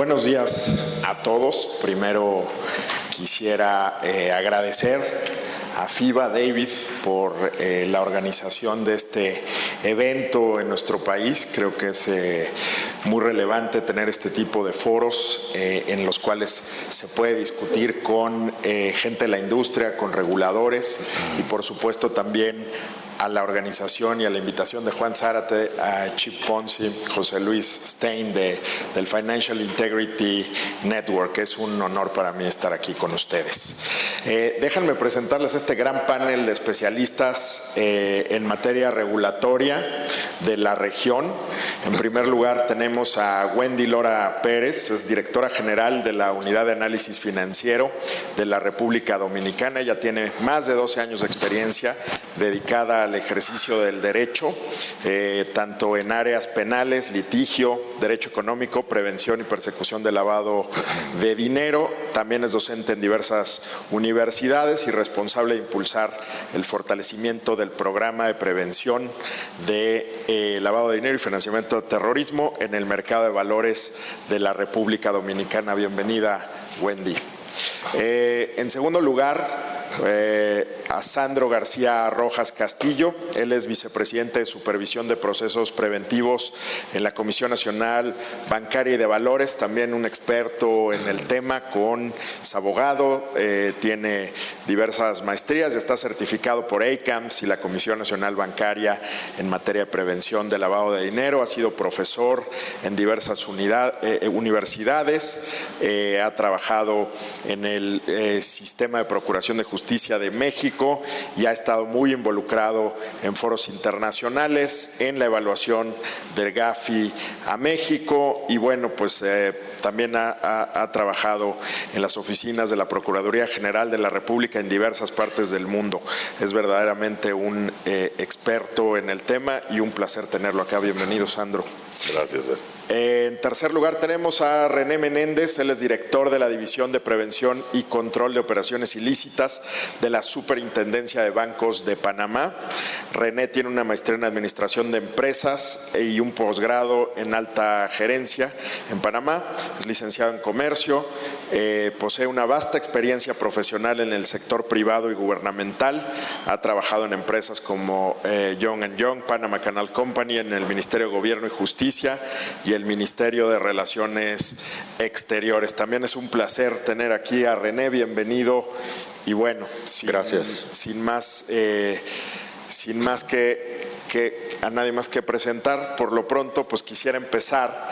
Buenos días a todos. Primero quisiera agradecer a FIBA David por la organización de este evento en nuestro país. Creo que es muy relevante tener este tipo de foros en los cuales se puede discutir con gente de la industria, con reguladores y por supuesto también a la organización y a la invitación de Juan Zárate, a Chip Ponzi, José Luis Stein del Financial Integrity Network. Es un honor para mí estar aquí con ustedes. Déjenme presentarles este gran panel de especialistas en materia regulatoria de la región. En primer lugar tenemos a Wendy Lora Pérez, es directora general de la Unidad de Análisis Financiero de la República Dominicana. Ella tiene más de 12 años de experiencia dedicada al ejercicio del derecho, tanto en áreas penales, litigio, derecho económico, prevención y persecución del lavado de dinero. También es docente en diversas universidades y responsable de impulsar el fortalecimiento del programa de prevención de lavado de dinero y financiamiento de terrorismo en el mercado de valores de la República Dominicana. Bienvenida, Wendy. En segundo lugar, a Sandro García Rojas Castillo. Él es vicepresidente de Supervisión de Procesos Preventivos en la Comisión Nacional Bancaria y de Valores, también un experto en el tema, es abogado, tiene diversas maestrías y está certificado por ACAMS y la Comisión Nacional Bancaria en materia de prevención de lavado de dinero. Ha sido profesor en diversas universidades, ha trabajado en el Sistema de Procuración de Justicia de México y ha estado muy involucrado en foros internacionales, en la evaluación del GAFI a México y bueno, pues también ha trabajado en las oficinas de la Procuraduría General de la República en diversas partes del mundo. Es verdaderamente un experto en el tema y un placer tenerlo acá. Bienvenido, Sandro. Gracias. En tercer lugar tenemos a René Menéndez. Él es director de la División de Prevención y Control de Operaciones Ilícitas de la Superintendencia de Bancos de Panamá. René tiene una maestría en Administración de Empresas y un posgrado en Alta Gerencia en Panamá. Es licenciado en Comercio, posee una vasta experiencia profesional en el sector privado y gubernamental. Ha trabajado en empresas como Young & Young, Panama Canal Company, en el Ministerio de Gobierno y Justicia y el Ministerio de Relaciones Exteriores. También es un placer tener aquí a René. Bienvenido. Y bueno, sin más que a nadie más que presentar, por lo pronto pues quisiera empezar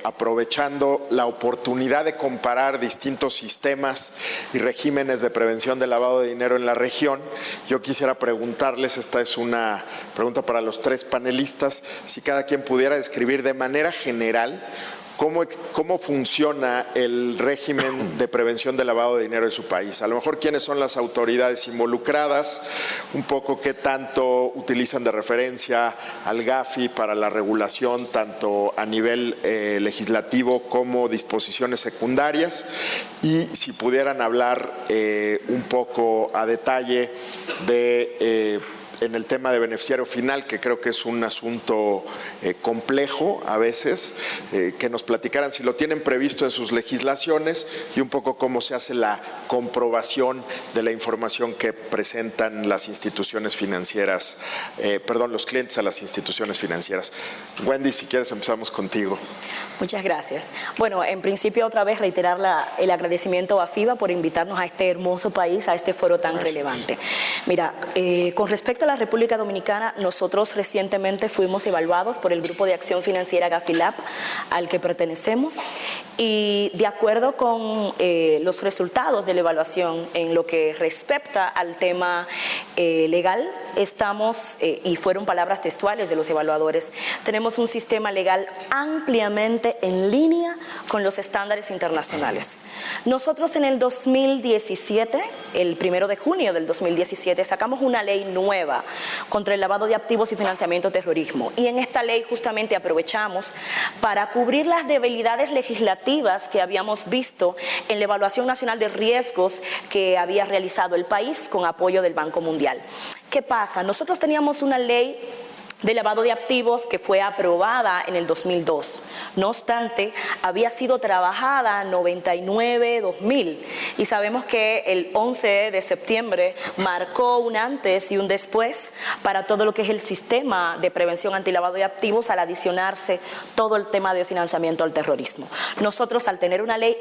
aprovechando la oportunidad de comparar distintos sistemas y regímenes de prevención del lavado de dinero en la región. Yo quisiera preguntarles, esta es una pregunta para los tres panelistas, si cada quien pudiera describir de manera general ¿cómo funciona el régimen de prevención del lavado de dinero de su país? A lo mejor quiénes son las autoridades involucradas, un poco qué tanto utilizan de referencia al GAFI para la regulación, tanto a nivel legislativo como disposiciones secundarias, y si pudieran hablar un poco a detalle de en el tema de beneficiario final, que creo que es un asunto complejo a veces, que nos platicaran si lo tienen previsto en sus legislaciones y un poco cómo se hace la comprobación de la información que presentan las instituciones financieras, los clientes a las instituciones financieras. Wendy, si quieres empezamos contigo. Muchas gracias. Bueno, en principio otra vez reiterar el agradecimiento a FIBA por invitarnos a este hermoso país, a este foro tan relevante. Mira, con respecto a la República Dominicana, nosotros recientemente fuimos evaluados por el Grupo de Acción Financiera GAFILAP al que pertenecemos y de acuerdo con los resultados de la evaluación en lo que respecta al tema legal, estamos, y fueron palabras textuales de los evaluadores, tenemos un sistema legal ampliamente en línea con los estándares internacionales. Nosotros en el 2017, el 1 de junio del 2017, sacamos una ley nueva contra el lavado de activos y financiamiento de terrorismo. Y en esta ley justamente aprovechamos para cubrir las debilidades legislativas que habíamos visto en la Evaluación Nacional de Riesgos que había realizado el país con apoyo del Banco Mundial. ¿Qué pasa? Nosotros teníamos una ley de lavado de activos que fue aprobada en el 2002. No obstante, había sido trabajada 99-2000 y sabemos que el 11 de septiembre marcó un antes y un después para todo lo que es el sistema de prevención antilavado de activos al adicionarse todo el tema de financiamiento al terrorismo. Nosotros, al tener una ley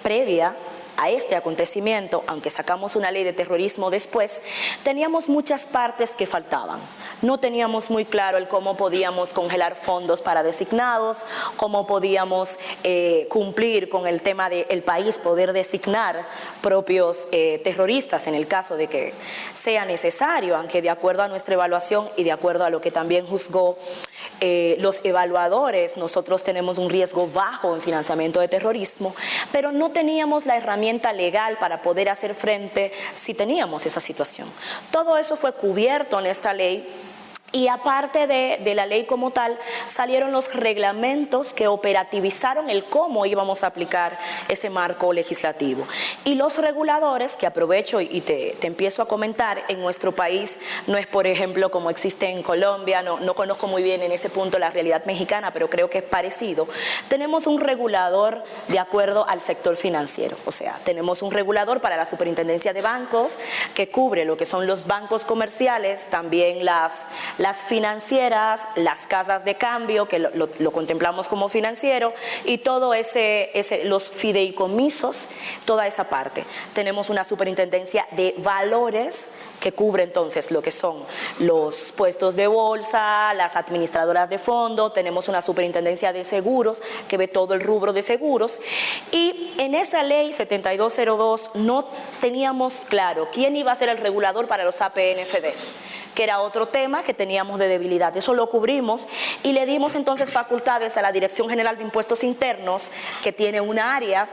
previa a este acontecimiento, aunque sacamos una ley de terrorismo después, teníamos muchas partes que faltaban. No teníamos muy claro el cómo podíamos congelar fondos para designados, cómo podíamos cumplir con el tema del país, poder designar propios terroristas en el caso de que sea necesario, aunque de acuerdo a nuestra evaluación y de acuerdo a lo que también juzgó los evaluadores, nosotros tenemos un riesgo bajo en financiamiento de terrorismo, pero no teníamos la herramienta legal para poder hacer frente si teníamos esa situación. Todo eso fue cubierto en esta ley. Y aparte de la ley como tal, salieron los reglamentos que operativizaron el cómo íbamos a aplicar ese marco legislativo. Y los reguladores, que aprovecho y te empiezo a comentar, en nuestro país no es, por ejemplo, como existe en Colombia, no conozco muy bien en ese punto la realidad mexicana, pero creo que es parecido. Tenemos un regulador de acuerdo al sector financiero, o sea, tenemos un regulador para la Superintendencia de Bancos que cubre lo que son los bancos comerciales, también las financieras, las casas de cambio, que lo contemplamos como financiero, y todo los fideicomisos, toda esa parte. Tenemos una superintendencia de valores que cubre entonces lo que son los puestos de bolsa, las administradoras de fondo, tenemos una superintendencia de seguros que ve todo el rubro de seguros, y en esa ley 7202 no teníamos claro quién iba a ser el regulador para los APNFDs, que era otro tema que teníamos de debilidad. Eso lo cubrimos y le dimos entonces facultades a la Dirección General de Impuestos Internos, que tiene un área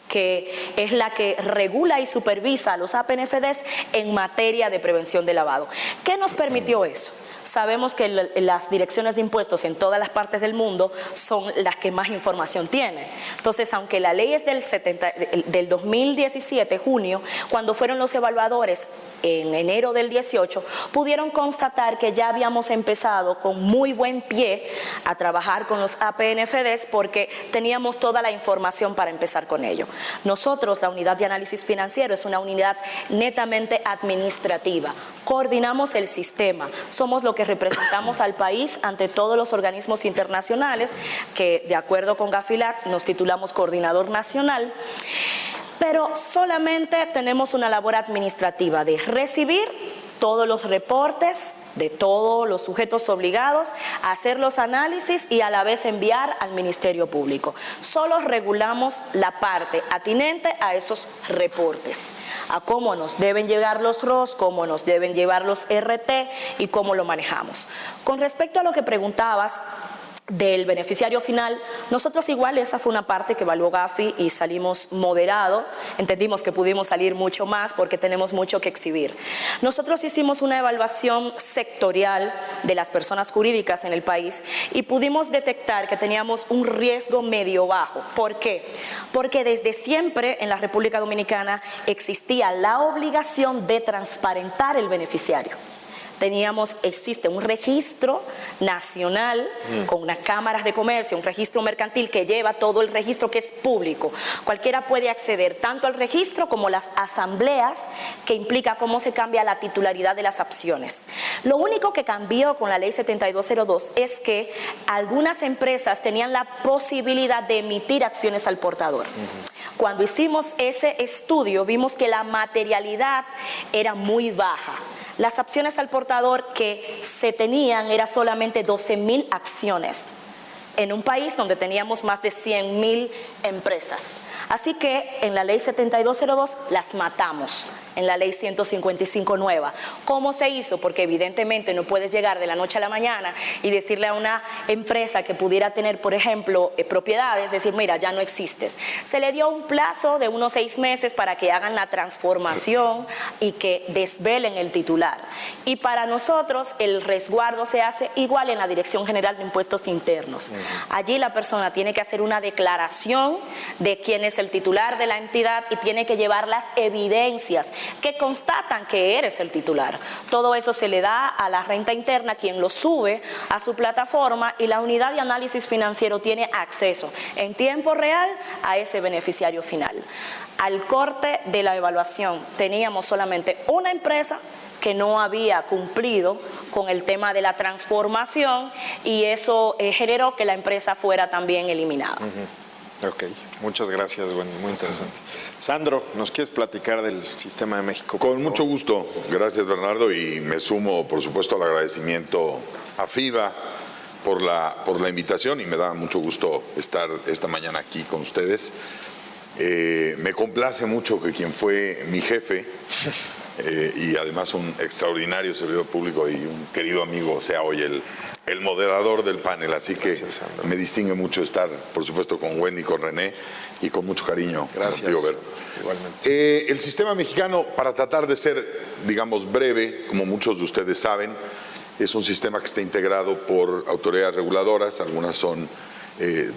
que es la que regula y supervisa a los APNFDs en materia de prevención de lavado. ¿Qué nos permitió eso? Sabemos que las direcciones de impuestos en todas las partes del mundo son las que más información tienen. Entonces, aunque la ley es del 2017, junio, cuando fueron los evaluadores en enero del 18, pudieron constatar que ya habíamos empezado con muy buen pie a trabajar con los APNFDs porque teníamos toda la información para empezar con ello. Nosotros, la unidad de análisis financiero, es una unidad netamente administrativa. Coordinamos el sistema, somos lo que representamos al país ante todos los organismos internacionales que, de acuerdo con Gafilac, nos titulamos coordinador nacional, pero solamente tenemos una labor administrativa de recibir todos los reportes de todos los sujetos obligados, hacer los análisis y a la vez enviar al Ministerio Público. Solo regulamos la parte atinente a esos reportes, a cómo nos deben llegar los ROS, cómo nos deben llevar los RT y cómo lo manejamos. Con respecto a lo que preguntabas del beneficiario final, nosotros igual esa fue una parte que evaluó Gafi y salimos moderado, entendimos que pudimos salir mucho más porque tenemos mucho que exhibir. Nosotros hicimos una evaluación sectorial de las personas jurídicas en el país y pudimos detectar que teníamos un riesgo medio bajo. ¿Por qué? Porque desde siempre en la República Dominicana existía la obligación de transparentar el beneficiario. Existe un registro nacional con unas cámaras de comercio, un registro mercantil que lleva todo el registro que es público. Cualquiera puede acceder tanto al registro como las asambleas, que implica cómo se cambia la titularidad de las acciones. Lo único que cambió con la ley 7202 es que algunas empresas tenían la posibilidad de emitir acciones al portador. Cuando hicimos ese estudio vimos que la materialidad era muy baja. Las acciones al portador que se tenían era solamente 12,000 acciones en un país donde teníamos más de 100,000 empresas. Así que en la ley 7202 las matamos, en la ley 155 nueva. ¿Cómo se hizo? Porque evidentemente no puedes llegar de la noche a la mañana y decirle a una empresa que pudiera tener, por ejemplo, propiedades, decir, mira, ya no existes. Se le dio un plazo de unos 6 meses para que hagan la transformación y que desvelen el titular. Y para nosotros el resguardo se hace igual en la Dirección General de Impuestos Internos. Allí la persona tiene que hacer una declaración de quién es el titular de la entidad y tiene que llevar las evidencias que constatan que eres el titular. Todo eso se le da a la renta interna, quien lo sube a su plataforma, y la unidad de análisis financiero tiene acceso en tiempo real a ese beneficiario final. Al corte de la evaluación teníamos solamente una empresa que no había cumplido con el tema de la transformación, y eso generó que la empresa fuera también eliminada. Ok, muchas gracias, Wendy, muy interesante. Sandro, ¿nos quieres platicar del Sistema de México? Con mucho gusto, gracias Bernardo, y me sumo por supuesto al agradecimiento a FIBA por la invitación, y me da mucho gusto estar esta mañana aquí con ustedes. Me complace mucho que quien fue mi jefe y además un extraordinario servidor público y un querido amigo sea hoy el moderador del panel, así que gracias, me distingue mucho estar, por supuesto, con Wendy, con René, y con mucho cariño. Gracias. Igualmente. El sistema mexicano, para tratar de ser, digamos, breve, como muchos de ustedes saben, es un sistema que está integrado por autoridades reguladoras, algunas son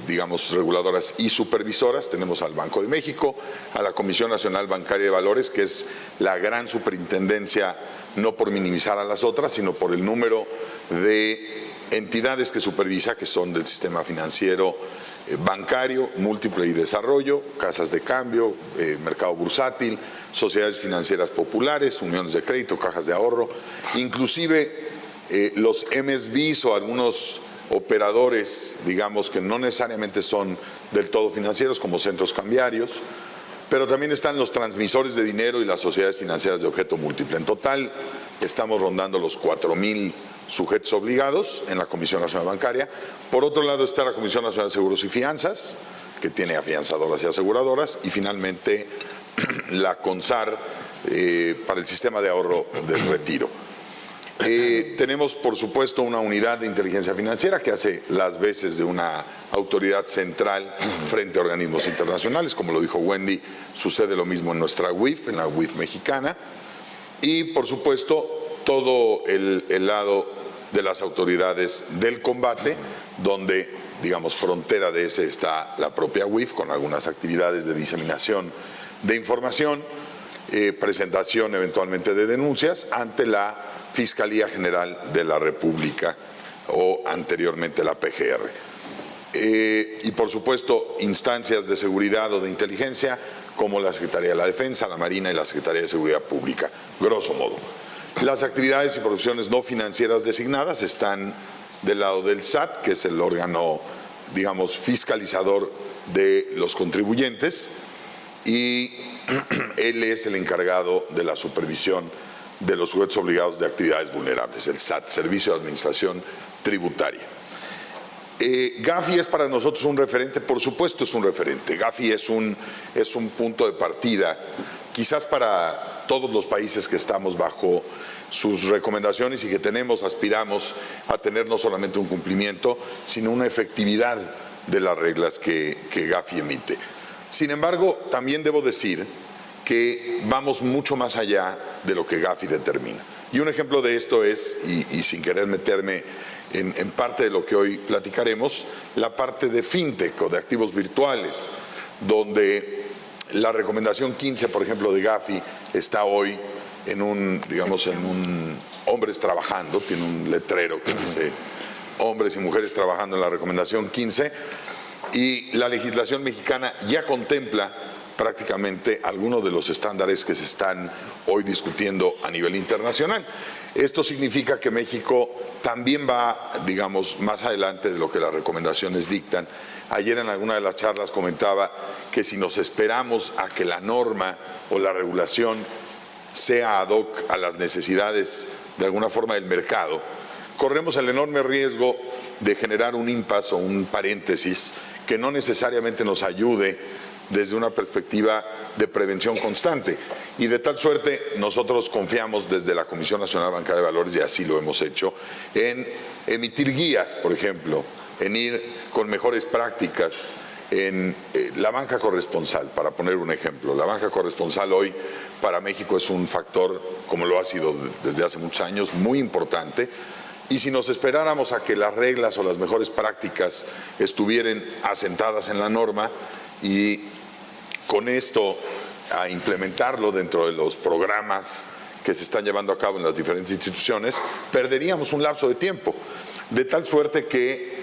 digamos, reguladoras y supervisoras. Tenemos al Banco de México, a la Comisión Nacional Bancaria de Valores, que es la gran superintendencia, no por minimizar a las otras, sino por el número de entidades que supervisa, que son del sistema financiero, bancario, múltiple y desarrollo, casas de cambio, mercado bursátil, sociedades financieras populares, uniones de crédito, cajas de ahorro, inclusive los MSBs o algunos operadores, digamos, que no necesariamente son del todo financieros, como centros cambiarios, pero también están los transmisores de dinero y las sociedades financieras de objeto múltiple. En total estamos rondando los 4,000 sujetos obligados en la Comisión Nacional Bancaria. Por otro lado está la Comisión Nacional de Seguros y Fianzas, que tiene afianzadoras y aseguradoras, y finalmente la CONSAR para el sistema de ahorro del retiro. Tenemos, por supuesto, una unidad de inteligencia financiera que hace las veces de una autoridad central frente a organismos internacionales. Como lo dijo Wendy, sucede lo mismo en nuestra UIF, en la UIF mexicana. Y, por supuesto, todo el lado de las autoridades del combate, donde, digamos, frontera de ese está la propia UIF, con algunas actividades de diseminación de información, presentación eventualmente de denuncias ante la Fiscalía General de la República o anteriormente la PGR. Y por supuesto instancias de seguridad o de inteligencia como la Secretaría de la Defensa, la Marina y la Secretaría de Seguridad Pública, grosso modo. Las actividades y producciones no financieras designadas están del lado del SAT, que es el órgano, digamos, fiscalizador de los contribuyentes, y él es el encargado de la supervisión de los sujetos obligados de actividades vulnerables, el SAT, Servicio de Administración Tributaria. GAFI es para nosotros un referente, por supuesto es un referente. GAFI es un punto de partida, quizás para todos los países que estamos bajo sus recomendaciones y que aspiramos a tener no solamente un cumplimiento, sino una efectividad de las reglas que GAFI emite. Sin embargo, también debo decir que vamos mucho más allá de lo que GAFI determina. Y un ejemplo de esto es, y sin querer meterme en parte de lo que hoy platicaremos, la parte de fintech o de activos virtuales, donde la recomendación 15, por ejemplo, de GAFI está hoy en un hombres trabajando, tiene un letrero que dice hombres y mujeres trabajando en la recomendación 15, y la legislación mexicana ya contempla prácticamente algunos de los estándares que se están hoy discutiendo a nivel internacional. Esto significa que México también va, digamos, más adelante de lo que las recomendaciones dictan. Ayer en alguna de las charlas comentaba que si nos esperamos a que la norma o la regulación sea ad hoc a las necesidades de alguna forma del mercado, corremos el enorme riesgo de generar un impasse o un paréntesis que no necesariamente nos ayude desde una perspectiva de prevención constante. Y de tal suerte nosotros confiamos desde la Comisión Nacional Bancaria de Valores, y así lo hemos hecho, en emitir guías, por ejemplo, en ir con mejores prácticas en la banca corresponsal, para poner un ejemplo. La banca corresponsal hoy para México es un factor, como lo ha sido desde hace muchos años, muy importante. Y si nos esperáramos a que las reglas o las mejores prácticas estuvieran asentadas en la norma y con esto a implementarlo dentro de los programas que se están llevando a cabo en las diferentes instituciones, perderíamos un lapso de tiempo, de tal suerte que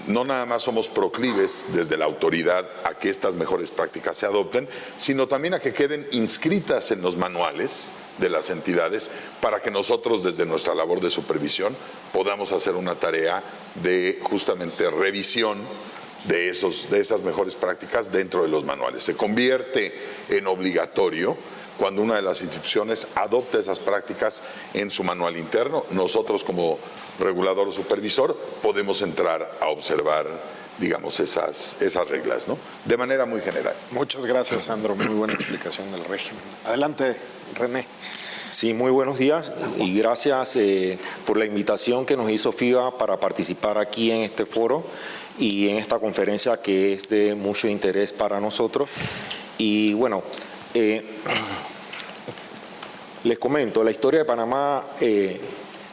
no nada más somos proclives desde la autoridad a que estas mejores prácticas se adopten, sino también a que queden inscritas en los manuales de las entidades para que nosotros desde nuestra labor de supervisión podamos hacer una tarea de justamente revisión de esas mejores prácticas dentro de los manuales. Se convierte en obligatorio cuando una de las instituciones adopta esas prácticas en su manual interno. Nosotros como regulador o supervisor podemos entrar a observar, digamos, esas reglas, ¿no? De manera muy general. Muchas gracias, Sandro. Muy buena explicación del régimen. Adelante, René. Sí, muy buenos días y gracias por la invitación que nos hizo FIBA para participar aquí en este foro y en esta conferencia que es de mucho interés para nosotros. Y bueno, les comento, la historia de Panamá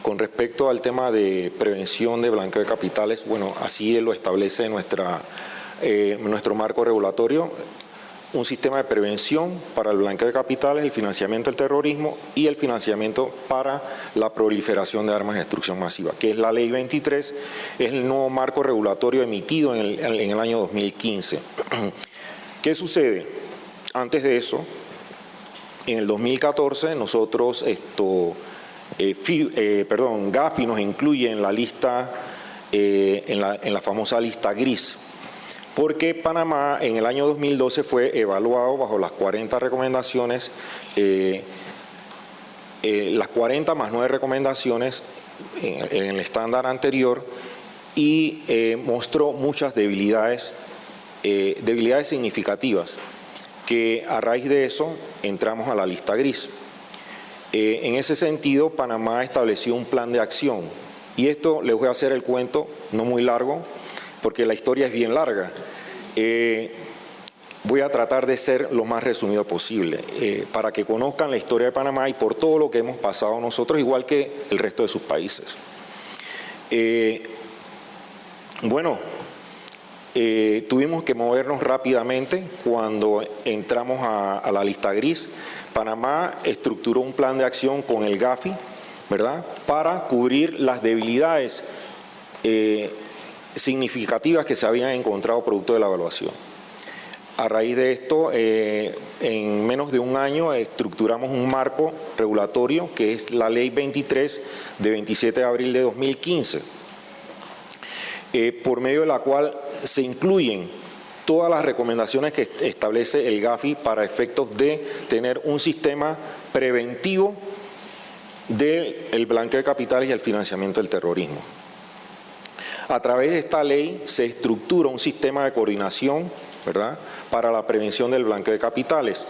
con respecto al tema de prevención de blanqueo de capitales, bueno, así lo establece nuestro marco regulatorio, un sistema de prevención para el blanqueo de capitales, el financiamiento del terrorismo y el financiamiento para la proliferación de armas de destrucción masiva, que es la Ley 23, es el nuevo marco regulatorio emitido en el año 2015. ¿Qué sucede? Antes de eso, en el 2014 nosotros, Gafi nos incluye en la lista, en la famosa lista gris, porque Panamá en el año 2012 fue evaluado bajo las 40 recomendaciones, las 40 más 9 recomendaciones en el estándar anterior y mostró muchas debilidades significativas, que a raíz de eso entramos a la lista gris. En ese sentido, Panamá estableció un plan de acción y esto les voy a hacer el cuento no muy largo porque la historia es bien larga. Voy a tratar de ser lo más resumido posible para que conozcan la historia de Panamá y por todo lo que hemos pasado nosotros, igual que el resto de sus países. Tuvimos que movernos rápidamente cuando entramos a la lista gris. Panamá estructuró un plan de acción con el Gafi, ¿verdad?, para cubrir las debilidades significativas que se habían encontrado producto de la evaluación. A raíz de esto, en menos de un año estructuramos un marco regulatorio que es la Ley 23 de 27 de abril de 2015, por medio de la cual se incluyen todas las recomendaciones que establece el Gafi para efectos de tener un sistema preventivo del blanqueo de capitales y el financiamiento del terrorismo. A través de esta ley se estructura un sistema de coordinación, ¿verdad?, para la prevención del blanqueo de capitales.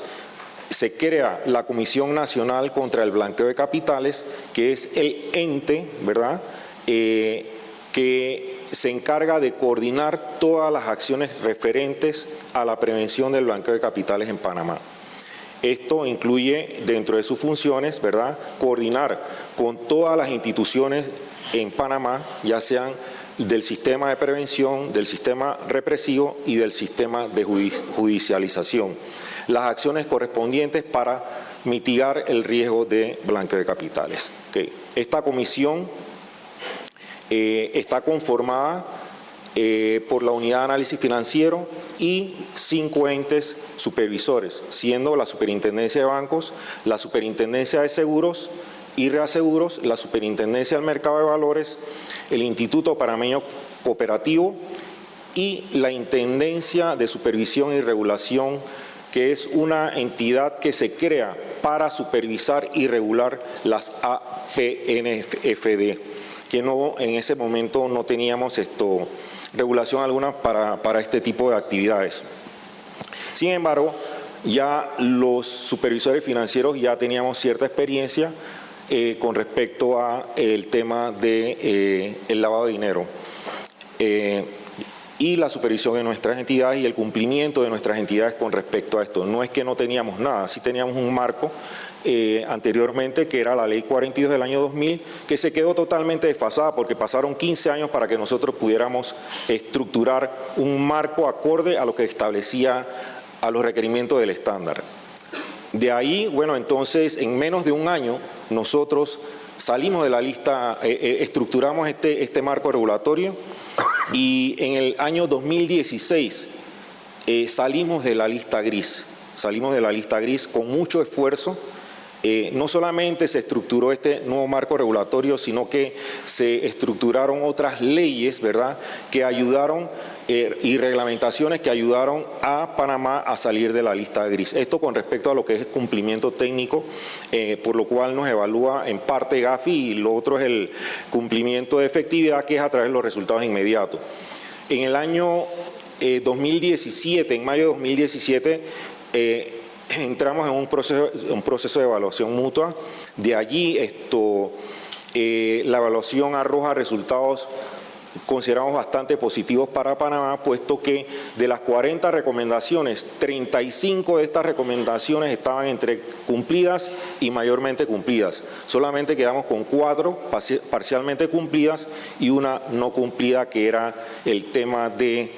Se crea la Comisión Nacional contra el Blanqueo de Capitales, que es el ente, ¿verdad?, que se encarga de coordinar todas las acciones referentes a la prevención del blanqueo de capitales en Panamá. Esto incluye dentro de sus funciones, ¿verdad?, coordinar con todas las instituciones en Panamá, ya sean del sistema de prevención, del sistema represivo y del sistema de judicialización, las acciones correspondientes para mitigar el riesgo de blanqueo de capitales. Okay. Esta comisión está conformada por la Unidad de Análisis Financiero y 5 entes supervisores, siendo la Superintendencia de Bancos, la Superintendencia de Seguros y Reaseguros, la Superintendencia del Mercado de Valores, el Instituto Panameño Cooperativo y la Intendencia de Supervisión y Regulación, que es una entidad que se crea para supervisar y regular las APNFD, que no, en ese momento no teníamos regulación alguna para este tipo de actividades. Sin embargo, ya los supervisores financieros ya teníamos cierta experiencia con respecto a el tema de el lavado de dinero y la supervisión de nuestras entidades y el cumplimiento de nuestras entidades con respecto a esto. No es que no teníamos nada, sí teníamos un marco anteriormente, que era la Ley 42 del año 2000, que se quedó totalmente desfasada porque pasaron 15 años para que nosotros pudiéramos estructurar un marco acorde a lo que establecía a los requerimientos del estándar. De ahí, bueno, entonces en menos de un año nosotros salimos de la lista, estructuramos este marco regulatorio y en el año 2016 salimos de la lista gris. Salimos de la lista gris con mucho esfuerzo. No solamente se estructuró este nuevo marco regulatorio, sino que se estructuraron otras leyes, ¿verdad?, que ayudaron y reglamentaciones que ayudaron a Panamá a salir de la lista gris. Esto con respecto a lo que es cumplimiento técnico, por lo cual nos evalúa en parte Gafi, y lo otro es el cumplimiento de efectividad, que es a través de los resultados inmediatos. En el año 2017, en mayo de 2017, entramos en un proceso de evaluación mutua. De allí la evaluación arroja resultados consideramos bastante positivos para Panamá, puesto que de las 40 recomendaciones, 35 de estas recomendaciones estaban entre cumplidas y mayormente cumplidas. Solamente quedamos con 4 parcialmente cumplidas y una no cumplida, que era el tema de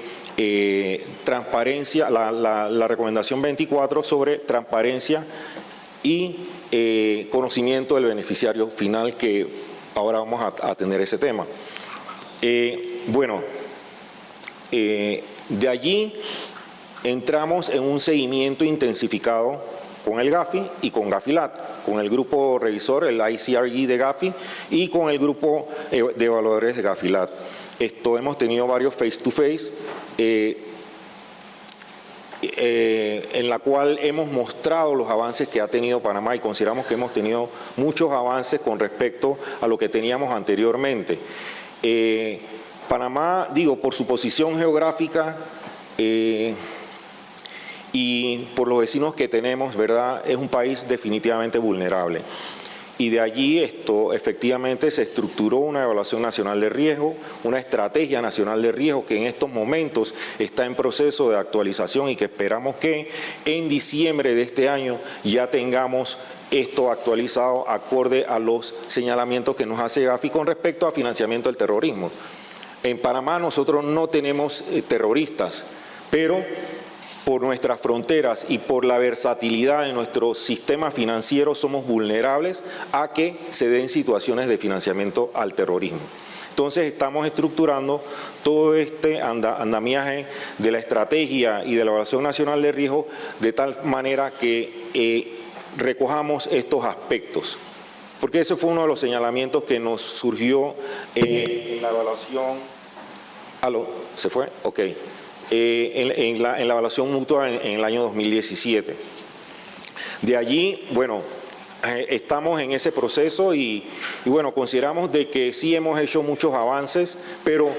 transparencia, la recomendación 24 sobre transparencia y conocimiento del beneficiario final, que ahora vamos a tener ese tema. De allí entramos en un seguimiento intensificado con el Gafi y con Gafilat, con el grupo revisor, el ICRG de Gafi, y con el grupo de evaluadores de Gafilat. Hemos tenido varios face-to-face, en la cual hemos mostrado los avances que ha tenido Panamá, y consideramos que hemos tenido muchos avances con respecto a lo que teníamos anteriormente. Panamá, por su posición geográfica y por los vecinos que tenemos, ¿verdad?, es un país definitivamente vulnerable. Y de allí efectivamente se estructuró una evaluación nacional de riesgo, una estrategia nacional de riesgo que en estos momentos está en proceso de actualización, y que esperamos que en diciembre de este año ya tengamos esto actualizado acorde a los señalamientos que nos hace Gafi con respecto a financiamiento del terrorismo. En Panamá nosotros no tenemos terroristas, pero por nuestras fronteras y por la versatilidad de nuestro sistema financiero somos vulnerables a que se den situaciones de financiamiento al terrorismo. Entonces estamos estructurando todo este andamiaje de la estrategia y de la evaluación nacional de riesgo de tal manera que recojamos estos aspectos. Porque ese fue uno de los señalamientos que nos surgió en la evaluación. ¿Aló? ¿Se fue? Ok. En la evaluación mutua en el año 2017. De allí, estamos en ese proceso y consideramos de que sí hemos hecho muchos avances, pero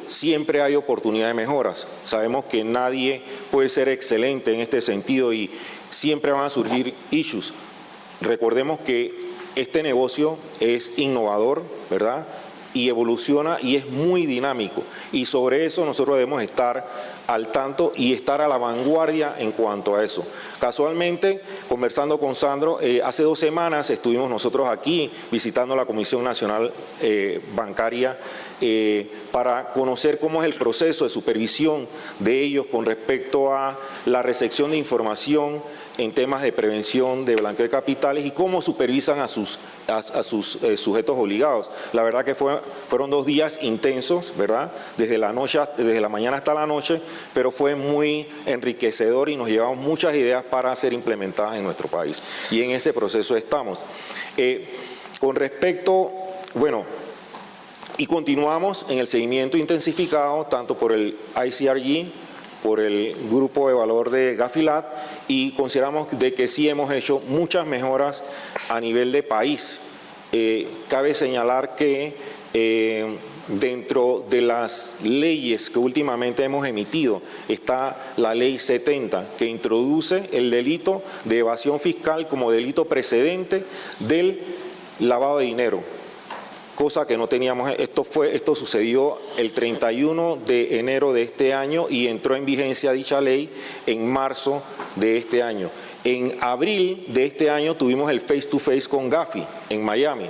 siempre hay oportunidad de mejoras. Sabemos que nadie puede ser excelente en este sentido y siempre van a surgir issues. Recordemos que este negocio es innovador, ¿verdad?, y evoluciona y es muy dinámico, y sobre eso nosotros debemos estar al tanto y estar a la vanguardia en cuanto a eso. Casualmente, conversando con Sandro, hace 2 semanas estuvimos nosotros aquí visitando la Comisión Nacional Bancaria para conocer cómo es el proceso de supervisión de ellos con respecto a la recepción de información en temas de prevención de blanqueo de capitales y cómo supervisan a sus sujetos obligados. La verdad que fueron 2 días intensos, ¿verdad?, desde la mañana hasta la noche, pero fue muy enriquecedor y nos llevamos muchas ideas para ser implementadas en nuestro país. Y en ese proceso estamos. Con respecto, y continuamos en el seguimiento intensificado, tanto por el ICRG, por el grupo de valor de Gafilat, y consideramos de que sí hemos hecho muchas mejoras a nivel de país. Cabe señalar que dentro de las leyes que últimamente hemos emitido está la ley 70, que introduce el delito de evasión fiscal como delito precedente del lavado de dinero, cosa que no teníamos. Esto sucedió el 31 de enero de este año y entró en vigencia dicha ley en marzo de este año. En abril de este año tuvimos el face-to-face con Gafi en Miami.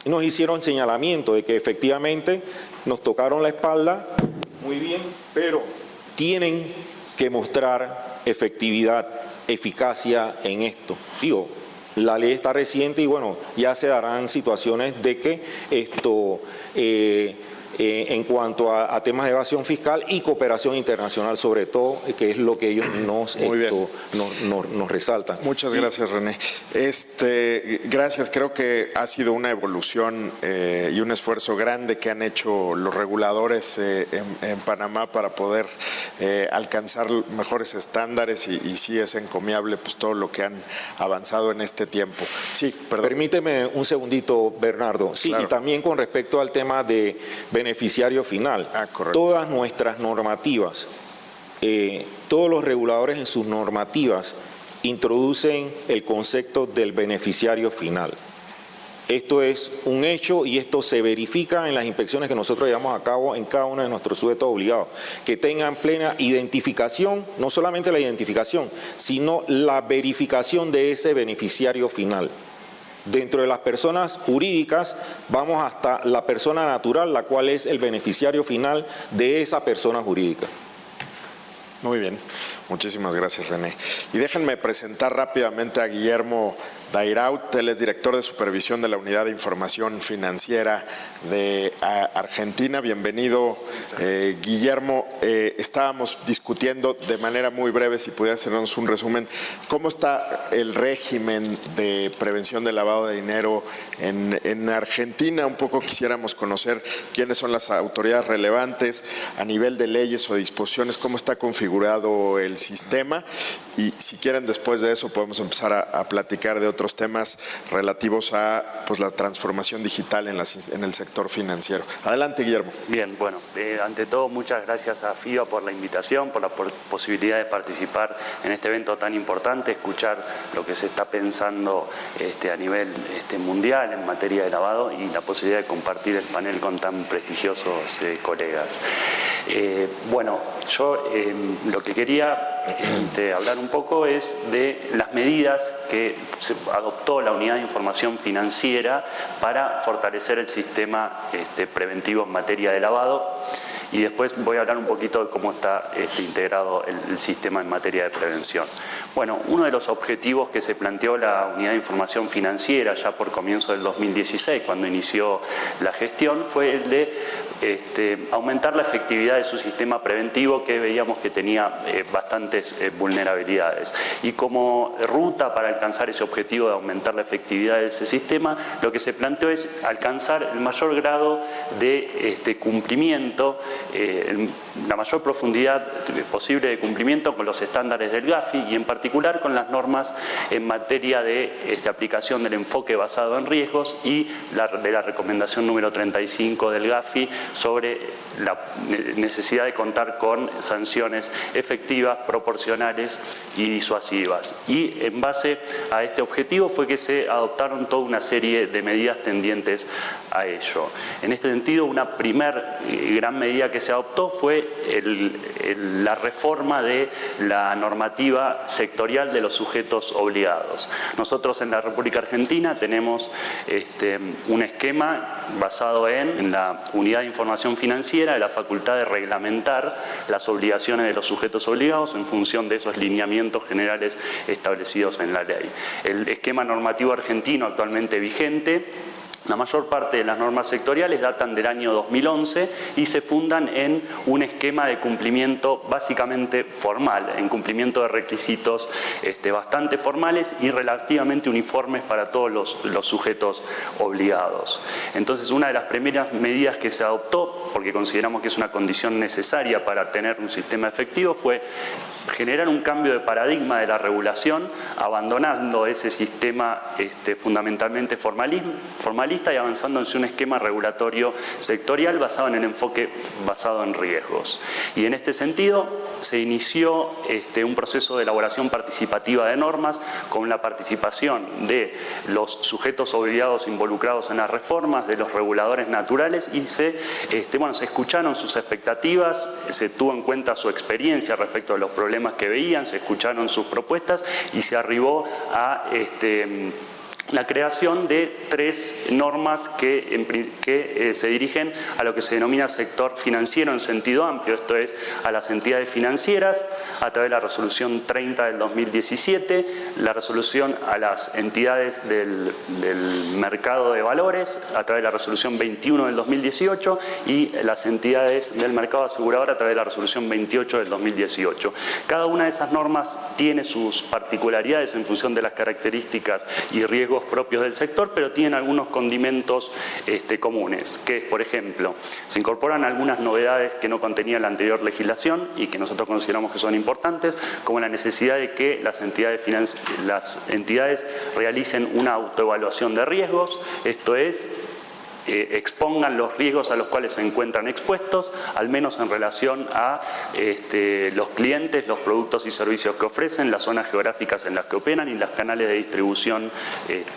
Nos hicieron señalamiento de que efectivamente nos tocaron la espalda, muy bien, pero tienen que mostrar efectividad, eficacia en esto. Digo, la ley está reciente y bueno, ya se darán situaciones de que esto, en cuanto a temas de evasión fiscal y cooperación internacional sobre todo, que es lo que ellos nos resaltan. Muchas gracias, René. Gracias, creo que ha sido una evolución y un esfuerzo grande que han hecho los reguladores en Panamá para poder alcanzar mejores estándares y sí es encomiable pues todo lo que han avanzado en este tiempo. Sí, perdón. Permíteme un segundito, Bernardo. Sí, claro. Y también con respecto al tema de beneficiario final. Todas nuestras normativas, todos los reguladores en sus normativas introducen el concepto del beneficiario final. Esto es un hecho y esto se verifica en las inspecciones que nosotros llevamos a cabo en cada uno de nuestros sujetos obligados, que tengan plena identificación, no solamente la identificación, sino la verificación de ese beneficiario final. Dentro de las personas jurídicas vamos hasta la persona natural, la cual es el beneficiario final de esa persona jurídica. Muy bien, muchísimas gracias, René. Y déjenme presentar rápidamente a Guillermo Dairaut, él es director de supervisión de la Unidad de Información Financiera de Argentina. Bienvenido, Guillermo. Estábamos discutiendo de manera muy breve, si pudiera hacernos un resumen, cómo está el régimen de prevención del lavado de dinero en Argentina. Un poco quisiéramos conocer quiénes son las autoridades relevantes a nivel de leyes o disposiciones, cómo está configurado el sistema y si quieren después de eso podemos empezar a platicar de otros temas relativos a pues, la transformación digital en el sector financiero. Adelante, Guillermo. Bien, bueno, ante todo muchas gracias a FIBA por la invitación, por la posibilidad de participar en este evento tan importante, escuchar lo que se está pensando a nivel mundial en materia de lavado y la posibilidad de compartir el panel con tan prestigiosos colegas. Bueno, yo lo que quería hablar un poco es de las medidas que adoptó la Unidad de Información Financiera para fortalecer el sistema preventivo en materia de lavado y después voy a hablar un poquito de cómo está integrado el sistema en materia de prevención. Bueno, uno de los objetivos que se planteó la Unidad de Información Financiera ya por comienzo del 2016, cuando inició la gestión, fue el de aumentar la efectividad de su sistema preventivo que veíamos que tenía bastantes vulnerabilidades. Y como ruta para alcanzar ese objetivo de aumentar la efectividad de ese sistema, lo que se planteó es alcanzar el mayor grado de cumplimiento, la mayor profundidad posible de cumplimiento con los estándares del GAFI y en particular con las normas en materia de aplicación del enfoque basado en riesgos y de la recomendación número 35 del GAFI sobre la necesidad de contar con sanciones efectivas, proporcionales y disuasivas. Y en base a este objetivo fue que se adoptaron toda una serie de medidas tendientes a ello. En este sentido, una primer gran medida que se adoptó fue la reforma de la normativa sectorial de los sujetos obligados. Nosotros en la República Argentina tenemos un esquema basado en la Unidad de Información Financiera de la facultad de reglamentar las obligaciones de los sujetos obligados en función de esos lineamientos generales establecidos en la ley. El esquema normativo argentino actualmente vigente, la mayor parte de las normas sectoriales datan del año 2011 y se fundan en un esquema de cumplimiento básicamente formal, en cumplimiento de requisitos bastante formales y relativamente uniformes para todos los sujetos obligados. Entonces, una de las primeras medidas que se adoptó, porque consideramos que es una condición necesaria para tener un sistema efectivo, fue generar un cambio de paradigma de la regulación, abandonando ese sistema fundamentalmente formalista y avanzando hacia un esquema regulatorio sectorial basado en el enfoque basado en riesgos. Y en este sentido se inició un proceso de elaboración participativa de normas con la participación de los sujetos obligados involucrados en las reformas, de los reguladores naturales y se escucharon sus expectativas, se tuvo en cuenta su experiencia respecto de los problemas que veían, se escucharon sus propuestas y se arribó a la creación de 3 normas que se dirigen a lo que se denomina sector financiero en sentido amplio, esto es, a las entidades financieras a través de la resolución 30 del 2017, la resolución a las entidades del mercado de valores a través de la resolución 21 del 2018 y las entidades del mercado asegurador a través de la resolución 28 del 2018. Cada una de esas normas tiene sus particularidades en función de las características y riesgos propios del sector, pero tienen algunos condimentos comunes, que es, por ejemplo, se incorporan algunas novedades que no contenía la anterior legislación y que nosotros consideramos que son importantes, como la necesidad de que las entidades realicen una autoevaluación de riesgos, esto es, expongan los riesgos a los cuales se encuentran expuestos, al menos en relación a los clientes, los productos y servicios que ofrecen, las zonas geográficas en las que operan y los canales de distribución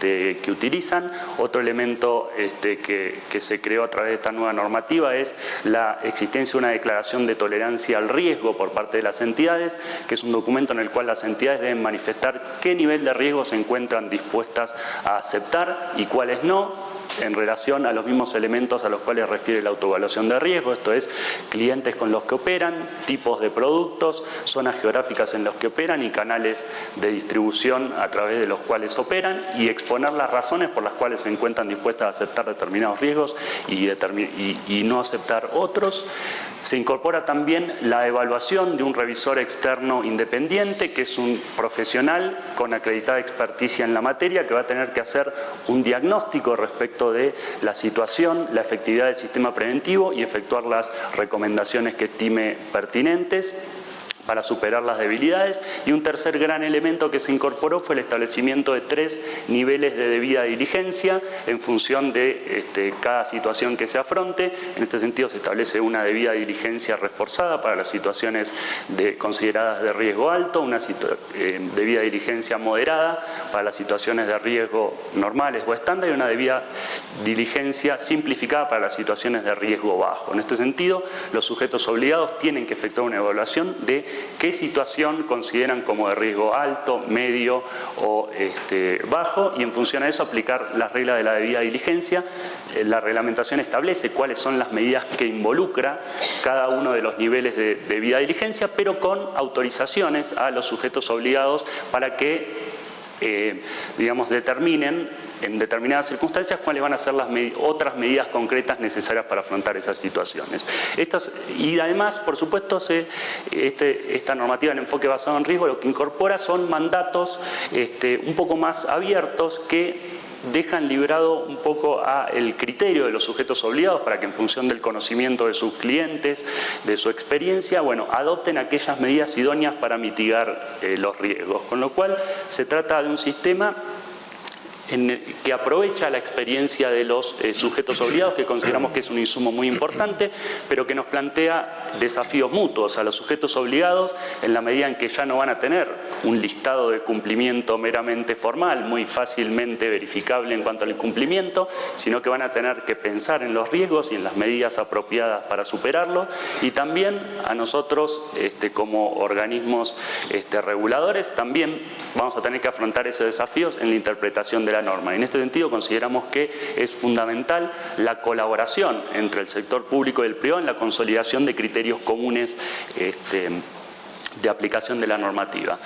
que utilizan. Otro elemento que se creó a través de esta nueva normativa es la existencia de una declaración de tolerancia al riesgo por parte de las entidades, que es un documento en el cual las entidades deben manifestar qué nivel de riesgo se encuentran dispuestas a aceptar y cuáles no, en relación a los mismos elementos a los cuales refiere la autoevaluación de riesgo, esto es, clientes con los que operan, tipos de productos, zonas geográficas en los que operan y canales de distribución a través de los cuales operan, y exponer las razones por las cuales se encuentran dispuestas a aceptar determinados riesgos y no aceptar otros. Se incorpora también la evaluación de un revisor externo independiente, que es un profesional con acreditada experticia en la materia, que va a tener que hacer un diagnóstico respecto de la situación, la efectividad del sistema preventivo y efectuar las recomendaciones que estime pertinentes para superar las debilidades. Y un tercer gran elemento que se incorporó fue el establecimiento de 3 niveles de debida diligencia en función de cada situación que se afronte. En este sentido se establece una debida diligencia reforzada para las situaciones consideradas de riesgo alto, una debida diligencia moderada para las situaciones de riesgo normales o estándar y una debida diligencia simplificada para las situaciones de riesgo bajo. En este sentido, los sujetos obligados tienen que efectuar una evaluación de qué situación consideran como de riesgo alto, medio o bajo, y en función a eso aplicar las reglas de la debida diligencia. La reglamentación establece cuáles son las medidas que involucra cada uno de los niveles de debida diligencia, pero con autorizaciones a los sujetos obligados para que determinen en determinadas circunstancias cuáles van a ser las otras medidas concretas necesarias para afrontar esas situaciones. Y además, por supuesto, esta normativa en enfoque basado en riesgo lo que incorpora son mandatos un poco más abiertos que dejan librado un poco el criterio de los sujetos obligados para que en función del conocimiento de sus clientes, de su experiencia, adopten aquellas medidas idóneas para mitigar los riesgos. Con lo cual se trata de un sistema que aprovecha la experiencia de los sujetos obligados, que consideramos que es un insumo muy importante, pero que nos plantea desafíos mutuos a los sujetos obligados en la medida en que ya no van a tener un listado de cumplimiento meramente formal, muy fácilmente verificable en cuanto al cumplimiento, sino que van a tener que pensar en los riesgos y en las medidas apropiadas para superarlo, y también a nosotros como organismos reguladores también vamos a tener que afrontar esos desafíos en la interpretación de la norma. En este sentido consideramos que es fundamental la colaboración entre el sector público y el privado en la consolidación de criterios comunes de aplicación de la normativa.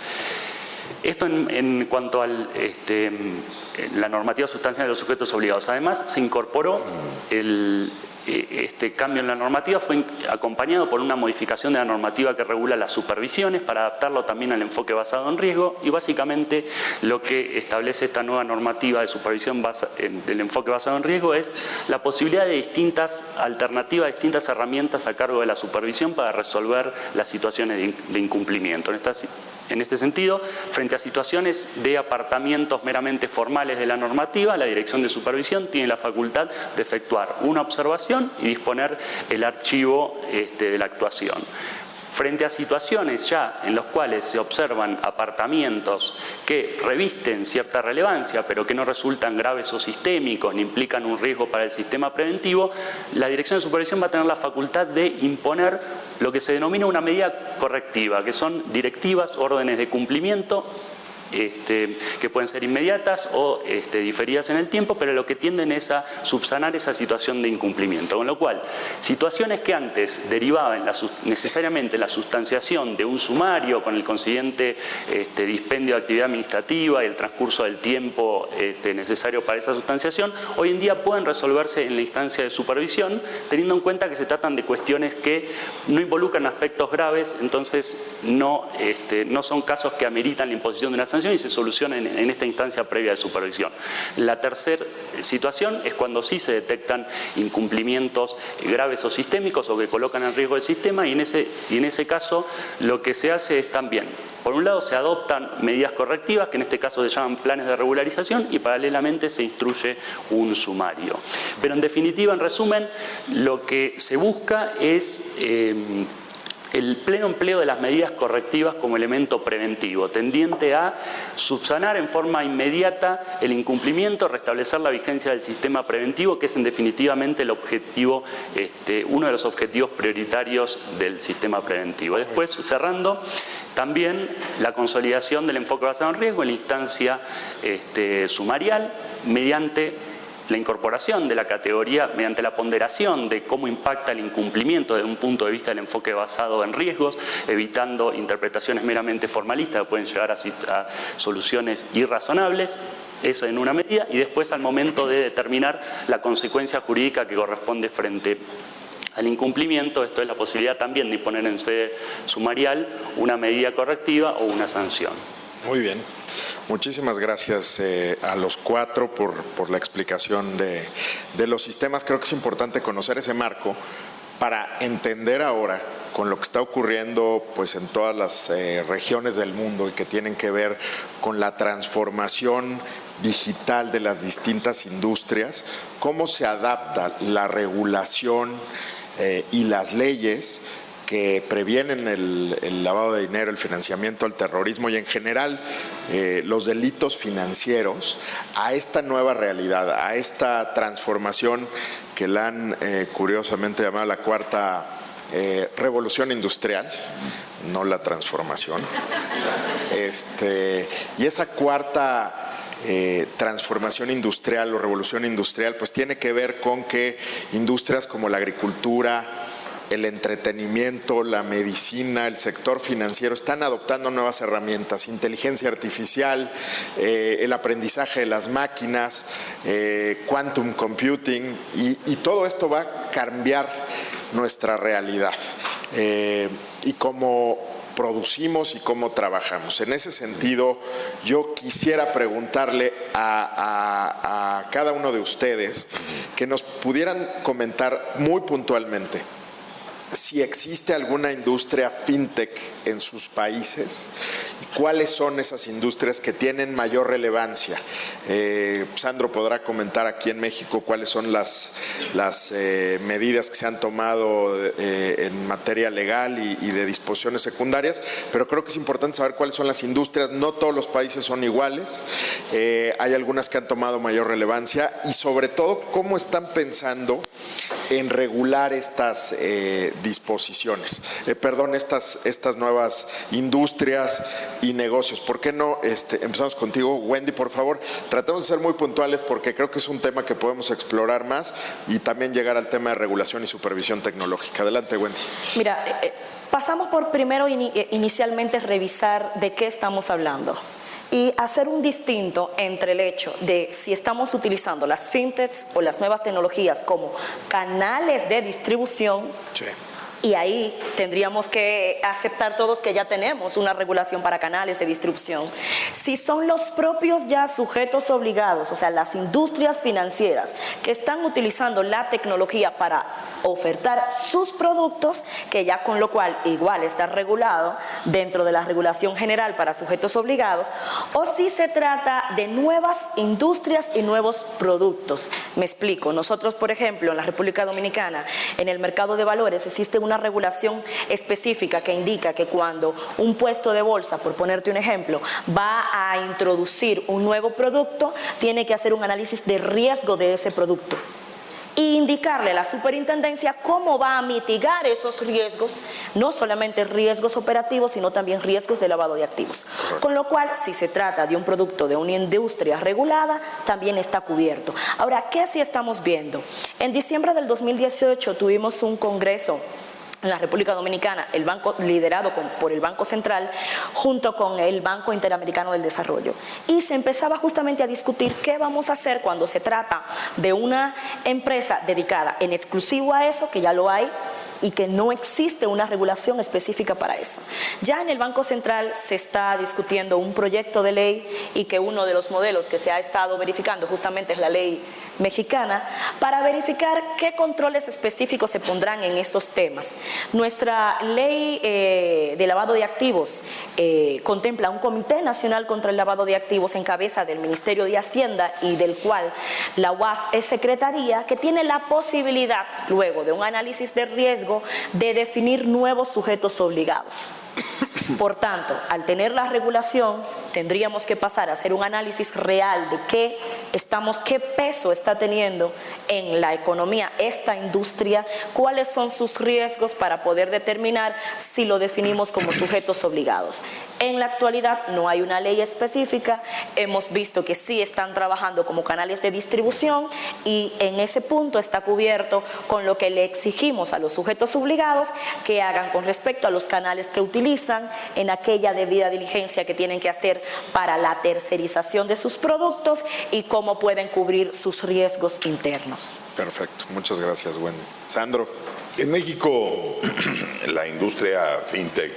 Esto en cuanto a la normativa sustancial de los sujetos obligados. Además, se incorporó este cambio en la normativa, fue acompañado por una modificación de la normativa que regula las supervisiones para adaptarlo también al enfoque basado en riesgo, y básicamente lo que establece esta nueva normativa de supervisión del enfoque basado en riesgo es la posibilidad de distintas alternativas, distintas herramientas a cargo de la supervisión para resolver las situaciones de incumplimiento. En este sentido, frente a situaciones de apartamientos meramente formales de la normativa, la Dirección de Supervisión tiene la facultad de efectuar una observación y disponer el archivo de la actuación. Frente a situaciones ya en las cuales se observan apartamientos que revisten cierta relevancia, pero que no resultan graves o sistémicos, ni implican un riesgo para el sistema preventivo, la Dirección de Supervisión va a tener la facultad de imponer lo que se denomina una medida correctiva, que son directivas, órdenes de cumplimiento que pueden ser inmediatas o diferidas en el tiempo, pero lo que tienden es a subsanar esa situación de incumplimiento. Con lo cual, situaciones que antes derivaban necesariamente la sustanciación de un sumario con el consiguiente dispendio de actividad administrativa y el transcurso del tiempo necesario para esa sustanciación, hoy en día pueden resolverse en la instancia de supervisión, teniendo en cuenta que se tratan de cuestiones que no involucran aspectos graves, entonces no son casos que ameritan la imposición de una sanción y se solucionan en esta instancia previa de supervisión. La tercera situación es cuando sí se detectan incumplimientos graves o sistémicos o que colocan en riesgo el sistema, y en ese caso lo que se hace es también, por un lado se adoptan medidas correctivas, que en este caso se llaman planes de regularización, y paralelamente se instruye un sumario. Pero en definitiva, en resumen, lo que se busca es el pleno empleo de las medidas correctivas como elemento preventivo, tendiente a subsanar en forma inmediata el incumplimiento, restablecer la vigencia del sistema preventivo, que es en definitivamente el objetivo, uno de los objetivos prioritarios del sistema preventivo. Después, cerrando, también la consolidación del enfoque basado en riesgo en la instancia sumarial, mediante la incorporación de la categoría, mediante la ponderación de cómo impacta el incumplimiento desde un punto de vista del enfoque basado en riesgos, evitando interpretaciones meramente formalistas que pueden llegar a soluciones irrazonables. Eso en una medida, y después al momento de determinar la consecuencia jurídica que corresponde frente al incumplimiento, esto es la posibilidad también de imponer en sede sumarial una medida correctiva o una sanción. Muy bien. Muchísimas gracias a los cuatro por la explicación de los sistemas. Creo que es importante conocer ese marco para entender ahora con lo que está ocurriendo pues en todas las regiones del mundo y que tienen que ver con la transformación digital de las distintas industrias, cómo se adapta la regulación y las leyes que previenen el lavado de dinero, el financiamiento al terrorismo y en general los delitos financieros a esta nueva realidad, a esta transformación que la han curiosamente llamado la cuarta revolución industrial, no la transformación. Y esa cuarta transformación industrial o revolución industrial pues tiene que ver con que industrias como la agricultura, el entretenimiento, la medicina, el sector financiero están adoptando nuevas herramientas, inteligencia artificial, el aprendizaje de las máquinas, quantum computing y todo esto va a cambiar nuestra realidad y cómo producimos y cómo trabajamos. En ese sentido, yo quisiera preguntarle a cada uno de ustedes que nos pudieran comentar muy puntualmente si existe alguna industria fintech en sus países y cuáles son esas industrias que tienen mayor relevancia. Sandro podrá comentar aquí en México cuáles son las medidas que se han tomado en materia legal y de disposiciones secundarias, pero creo que es importante saber cuáles son las industrias. No todos los países son iguales, hay algunas que han tomado mayor relevancia y sobre todo cómo están pensando en regular estas disposiciones, estas nuevas industrias y negocios. ¿Por qué no empezamos contigo, Wendy, por favor? Tratemos de ser muy puntuales porque creo que es un tema que podemos explorar más y también llegar al tema de regulación y supervisión tecnológica. Adelante, Wendy. Mira, pasamos por primero inicialmente revisar de qué estamos hablando y hacer un distinto entre el hecho de si estamos utilizando las fintechs o las nuevas tecnologías como canales de distribución. Sí. Y ahí tendríamos que aceptar todos que ya tenemos una regulación para canales de distribución. Si son los propios ya sujetos obligados, o sea, las industrias financieras que están utilizando la tecnología para ofertar sus productos, que ya con lo cual igual está regulado dentro de la regulación general para sujetos obligados, o si se trata de nuevas industrias y nuevos productos. Me explico. Nosotros, por ejemplo, en la República Dominicana, en el mercado de valores existe una regulación específica que indica que cuando un puesto de bolsa, por ponerte un ejemplo, va a introducir un nuevo producto, tiene que hacer un análisis de riesgo de ese producto. e indicarle a la superintendencia cómo va a mitigar esos riesgos, no solamente riesgos operativos, sino también riesgos de lavado de activos. Con lo cual, si se trata de un producto de una industria regulada, también está cubierto. Ahora, ¿qué sí estamos viendo? En diciembre del 2018 tuvimos un congreso en la República Dominicana, el banco liderado por el Banco Central, junto con el Banco Interamericano del Desarrollo. Y se empezaba justamente a discutir qué vamos a hacer cuando se trata de una empresa dedicada en exclusivo a eso, que ya lo hay, y que no existe una regulación específica para eso. Ya en el Banco Central se está discutiendo un proyecto de ley y que uno de los modelos que se ha estado verificando justamente es la ley mexicana, para verificar qué controles específicos se pondrán en estos temas. Nuestra ley de lavado de activos contempla un Comité Nacional contra el Lavado de Activos en cabeza del Ministerio de Hacienda y del cual la UAF es secretaría, que tiene la posibilidad, luego de un análisis de riesgo, de definir nuevos sujetos obligados. Por tanto, al tener la regulación, tendríamos que pasar a hacer un análisis real de qué peso está teniendo en la economía esta industria, cuáles son sus riesgos para poder determinar si lo definimos como sujetos obligados. En la actualidad no hay una ley específica, hemos visto que sí están trabajando como canales de distribución y en ese punto está cubierto con lo que le exigimos a los sujetos obligados que hagan con respecto a los canales que utilizan en aquella debida diligencia que tienen que hacer para la tercerización de sus productos y cómo pueden cubrir sus riesgos internos. Perfecto, muchas gracias, Wendy. Sandro. En México, la industria fintech,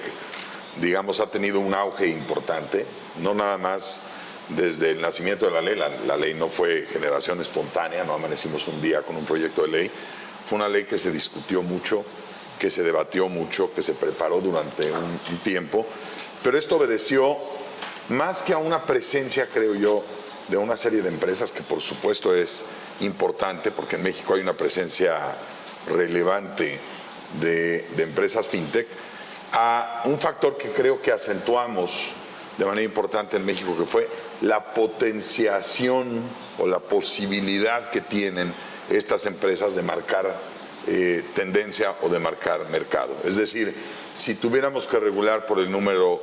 digamos, ha tenido un auge importante, no nada más desde el nacimiento de la ley. La ley no fue generación espontánea, no amanecimos un día con un proyecto de ley. Fue una ley que se discutió mucho, que se debatió mucho, que se preparó durante un tiempo, pero esto obedeció más que a una presencia, creo yo, de una serie de empresas, que por supuesto es importante, porque en México hay una presencia relevante de empresas fintech, a un factor que creo que acentuamos de manera importante en México, que fue la potenciación o la posibilidad que tienen estas empresas de marcar tendencia o de marcar mercado. Es decir, si tuviéramos que regular por el número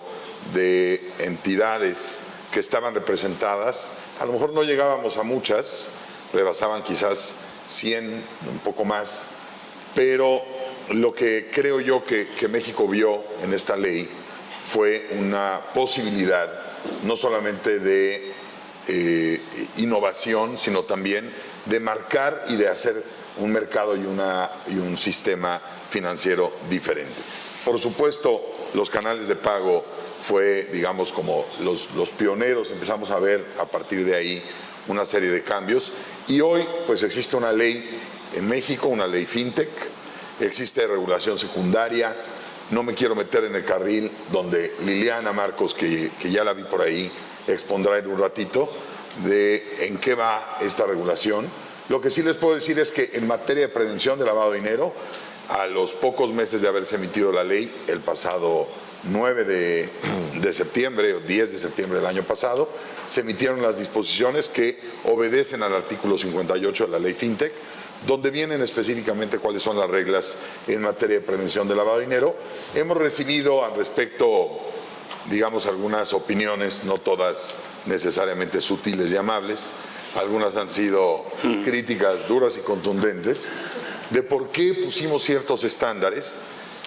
de entidades que estaban representadas, a lo mejor no llegábamos a muchas, rebasaban quizás 100, un poco más, pero lo que creo yo que México vio en esta ley fue una posibilidad no solamente de innovación, sino también de marcar y de hacer un mercado y un sistema financiero diferente. Por supuesto, los canales de pago fue, digamos, como los pioneros. Empezamos a ver a partir de ahí una serie de cambios y hoy pues existe una ley en México, una ley fintech, existe regulación secundaria. No me quiero meter en el carril donde Liliana Marcos, que ya la vi por ahí, expondrá en un ratito de en qué va esta regulación. Lo que sí les puedo decir es que en materia de prevención de lavado de dinero, a los pocos meses de haberse emitido la ley, el pasado 9 de septiembre o 10 de septiembre del año pasado, se emitieron las disposiciones que obedecen al artículo 58 de la ley FinTech, donde vienen específicamente cuáles son las reglas en materia de prevención de lavado de dinero. Hemos recibido al respecto, digamos, algunas opiniones, no todas necesariamente sutiles y amables. Algunas han sido críticas duras y contundentes de por qué pusimos ciertos estándares,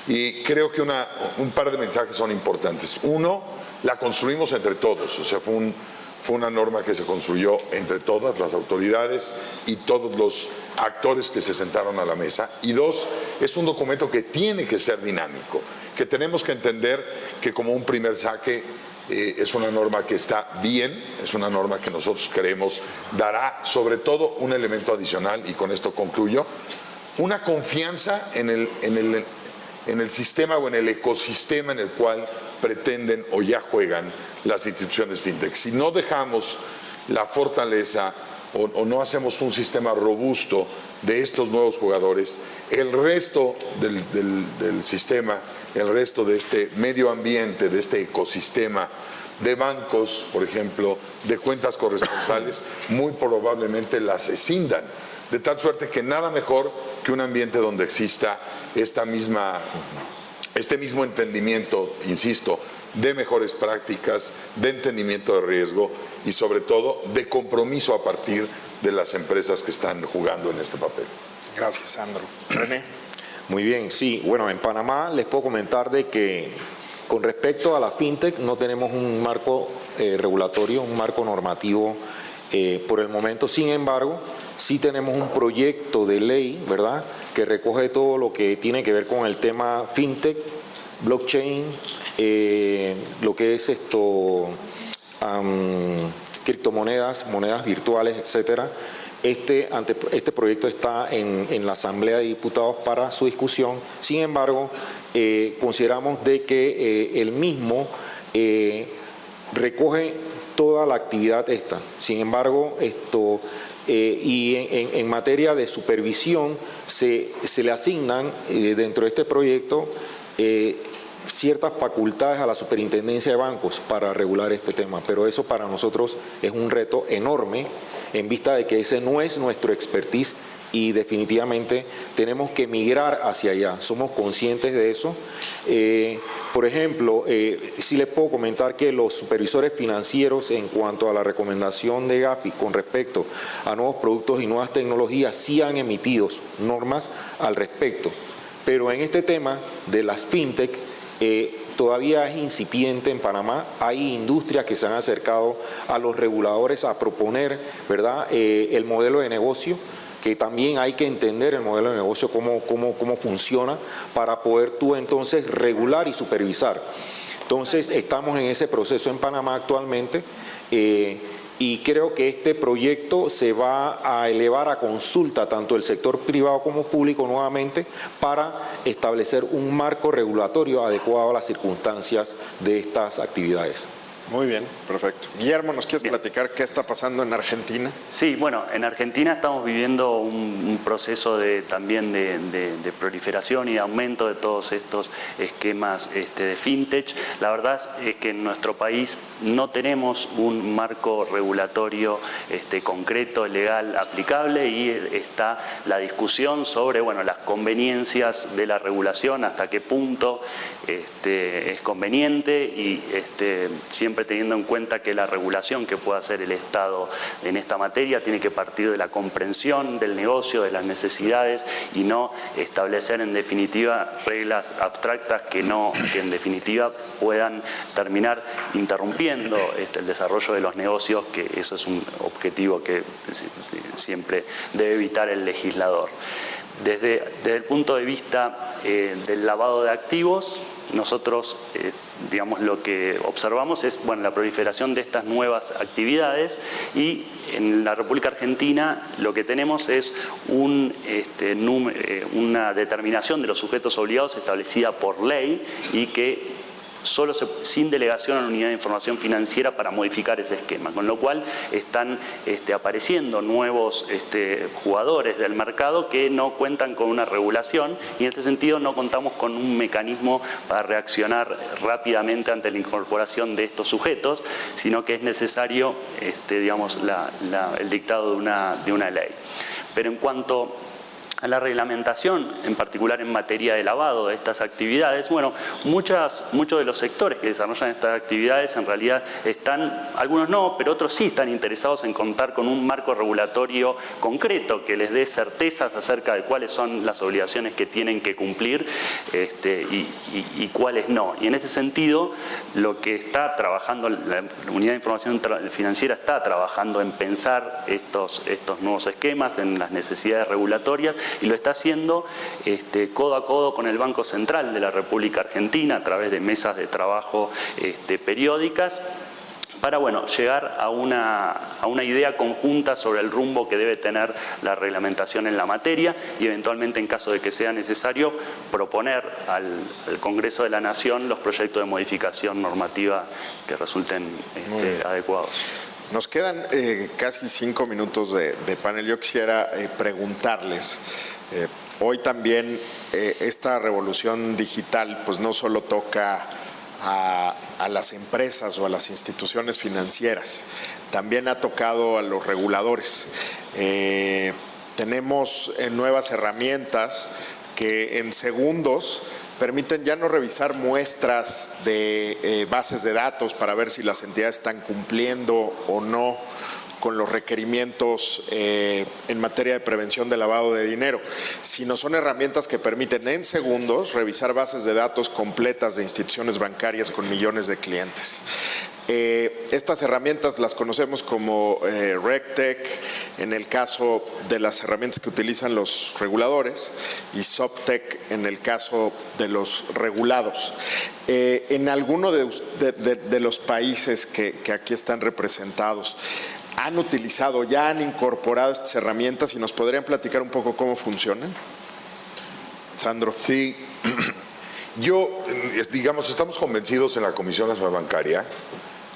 y creo que un par de mensajes son importantes. Uno, la construimos entre todos, o sea, fue una norma que se construyó entre todas las autoridades y todos los actores que se sentaron a la mesa. Y dos, es un documento que tiene que ser dinámico, que tenemos que entender que como un primer saque es una norma que está bien, es una norma que nosotros creemos dará sobre todo un elemento adicional, y con esto concluyo, una confianza en el sistema o en el ecosistema en el cual pretenden o ya juegan las instituciones fintech. Si no dejamos la fortaleza o no hacemos un sistema robusto de estos nuevos jugadores, el resto del sistema, el resto de este medio ambiente, de este ecosistema de bancos, por ejemplo, de cuentas corresponsales, muy probablemente las escindan. De tal suerte que nada mejor que un ambiente donde exista este mismo entendimiento, insisto, de mejores prácticas, de entendimiento de riesgo y sobre todo de compromiso a partir de las empresas que están jugando en este papel. Gracias, Sandro. René. Muy bien, sí. Bueno, en Panamá les puedo comentar de que con respecto a la fintech no tenemos un marco regulatorio, un marco normativo por el momento. Sin embargo, sí tenemos un proyecto de ley, ¿verdad?, que recoge todo lo que tiene que ver con el tema fintech, blockchain, lo que es criptomonedas, monedas virtuales, etcétera. Este proyecto está en la Asamblea de Diputados para su discusión. Sin embargo, consideramos de que el mismo recoge toda la actividad esta. Sin embargo, y en materia de supervisión se le asignan dentro de este proyecto ciertas facultades a la Superintendencia de Bancos para regular este tema, pero eso para nosotros es un reto enorme en vista de que ese no es nuestro expertise y definitivamente tenemos que migrar hacia allá. Somos conscientes de eso. Por ejemplo, sí les puedo comentar que los supervisores financieros en cuanto a la recomendación de Gafi con respecto a nuevos productos y nuevas tecnologías sí han emitido normas al respecto, pero en este tema de las fintech todavía es incipiente en Panamá. Hay industrias que se han acercado a los reguladores a proponer, ¿verdad?, el modelo de negocio, que también hay que entender el modelo de negocio, cómo funciona, para poder tú entonces regular y supervisar. Entonces estamos en ese proceso en Panamá actualmente y creo que este proyecto se va a elevar a consulta tanto el sector privado como público nuevamente para establecer un marco regulatorio adecuado a las circunstancias de estas actividades. Muy bien, perfecto. Guillermo, ¿nos quieres platicar qué está pasando en Argentina? Sí, bueno, en Argentina estamos viviendo un proceso también de proliferación y de aumento de todos estos esquemas de fintech. La verdad es que en nuestro país no tenemos un marco regulatorio concreto, legal, aplicable, y está la discusión sobre las conveniencias de la regulación, hasta qué punto es conveniente y siempre teniendo en cuenta que la regulación que pueda hacer el Estado en esta materia tiene que partir de la comprensión del negocio, de las necesidades, y no establecer en definitiva reglas abstractas que en definitiva puedan terminar interrumpiendo el desarrollo de los negocios, que eso es un objetivo que siempre debe evitar el legislador. Desde el punto de vista del lavado de activos, nosotros lo que observamos es la proliferación de estas nuevas actividades, y en la República Argentina lo que tenemos es una determinación de los sujetos obligados establecida por ley, y que solo sin delegación a la Unidad de Información Financiera para modificar ese esquema, con lo cual están apareciendo nuevos jugadores del mercado que no cuentan con una regulación, y en este sentido no contamos con un mecanismo para reaccionar rápidamente ante la incorporación de estos sujetos, sino que es necesario el dictado de una ley. Pero en cuanto a la reglamentación, en particular en materia de lavado de estas actividades, muchos de los sectores que desarrollan estas actividades en realidad están, algunos no, pero otros sí están interesados en contar con un marco regulatorio concreto que les dé certezas acerca de cuáles son las obligaciones que tienen que cumplir y cuáles no. Y en ese sentido, lo que está trabajando la Unidad de Información Financiera está trabajando en pensar estos nuevos esquemas, en las necesidades regulatorias, y lo está haciendo codo a codo con el Banco Central de la República Argentina a través de mesas de trabajo periódicas, para llegar a una idea conjunta sobre el rumbo que debe tener la reglamentación en la materia, y eventualmente, en caso de que sea necesario, proponer al Congreso de la Nación los proyectos de modificación normativa que resulten adecuados. Nos quedan casi 5 minutos de panel. Yo quisiera preguntarles, hoy también esta revolución digital pues no solo toca a las empresas o a las instituciones financieras, también ha tocado a los reguladores. Tenemos nuevas herramientas que en segundos permiten ya no revisar muestras de bases de datos para ver si las entidades están cumpliendo o no con los requerimientos en materia de prevención de lavado de dinero, sino son herramientas que permiten en segundos revisar bases de datos completas de instituciones bancarias con millones de clientes. Estas herramientas las conocemos como RegTech en el caso de las herramientas que utilizan los reguladores y SupTech en el caso de los regulados. En alguno de los países que aquí están representados, ¿han utilizado, ya han incorporado estas herramientas y nos podrían platicar un poco cómo funcionan? Sandro. Sí, digamos, estamos convencidos en la Comisión Nacional Bancaria